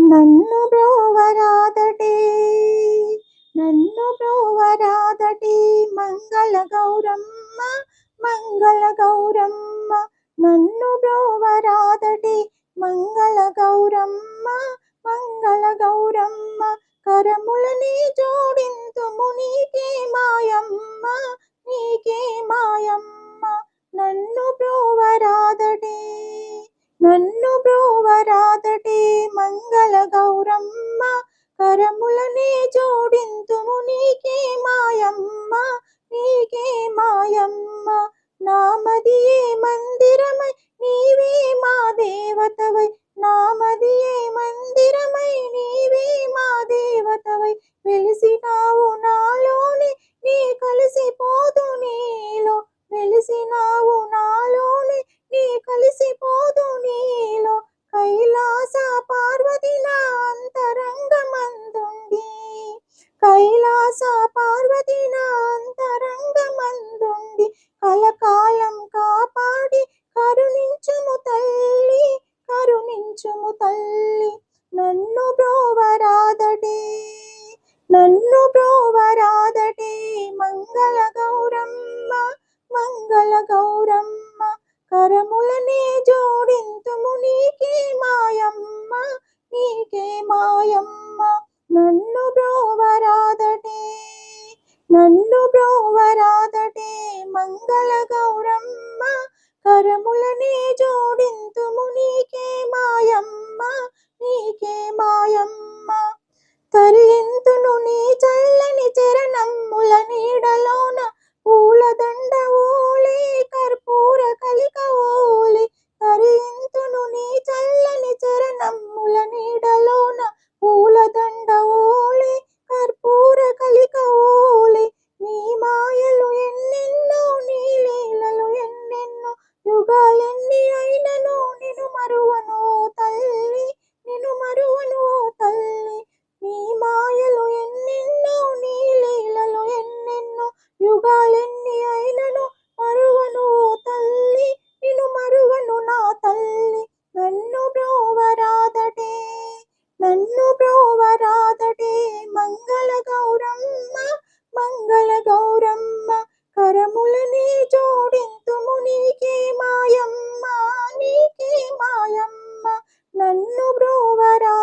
నన్ను బ్రోవరాదటే నన్ను బ్రోవరాదటే మంగళ గౌరమ్మ మంగళ గౌరమ్మ నన్ను బ్రోవరాదటే మంగళ గౌరమ్మ మంగళ గౌరమ్మ కరములని జోడింతుము నీకే మాయమ్మ నీకే మాయమ్మ నన్ను బ్రోవరాదటే నన్ను బ్రోవరాదటే మంగళ గౌరమ్మ కరములనే జోడింతుము నీకే మాయమ్మ నీకే మాయమ్మ నామదియే మందిరమై నీవే మా దేవతవై నామదియే మందిరమై నీవే మా దేవతవై వెలిసినావు నాలోనే నీ కలిసిపోదు నీలో వెలిసినావు నాలోనే నీ కలిసిపోదు నీలో కైలాస పార్వతి నా అంతరంగమందుండి కైలాస పార్వతి నా అంతరంగమందుండి కలకాలం కాపాడి కరుణించుము తల్లి కరుణించుము తల్లి నన్ను బ్రోవరాదటే నన్ను బ్రోవరాదటే మంగళ గౌరమ్మ మంగళ గౌరమ్మ కరములనే జోడింతుము నీకే మాయమ్మ నీకే మాయమ్మ నన్ను బ్రోవరాదటే నన్ను బ్రోవరాదటే మంగళ గౌరమ్మ కరములనే జోడింతుము నీకే మాయమ్మ నీకే మాయమ్మ తరింతును నీ చల్లని చరణమ్ముల నీడలోన పూలదండ ఓలే కర్పూర కలిక ఓలే తరింతును నీ చల్లని చరణమ్ముల నీడలోన పూలదండ ఓలే కర్పూర కలిక ఓలే నీ మాయలు ఎన్నెన్నో నీ లీలలు ఎన్నెన్నో యుగాలెన్ని అయినను నిన్ను మరువను తల్లి నిన్ను మరువను తల్లి నీ మాయలు ఎన్నెన్నో నీ లీలలు ఎన్నెన్నో యుగాలెన్ని అయినను మరువను తల్లి నిన్ను మరువను నా తల్లి నన్ను బ్రోవరాదటే నన్ను బ్రోవరాదటే మంగళ గౌరమ్మ మంగళ గౌరమ్మ కరములని జోడింతుము నీకే మాయమ్మ నీకే మాయమ్మ నన్ను బ్రోవరా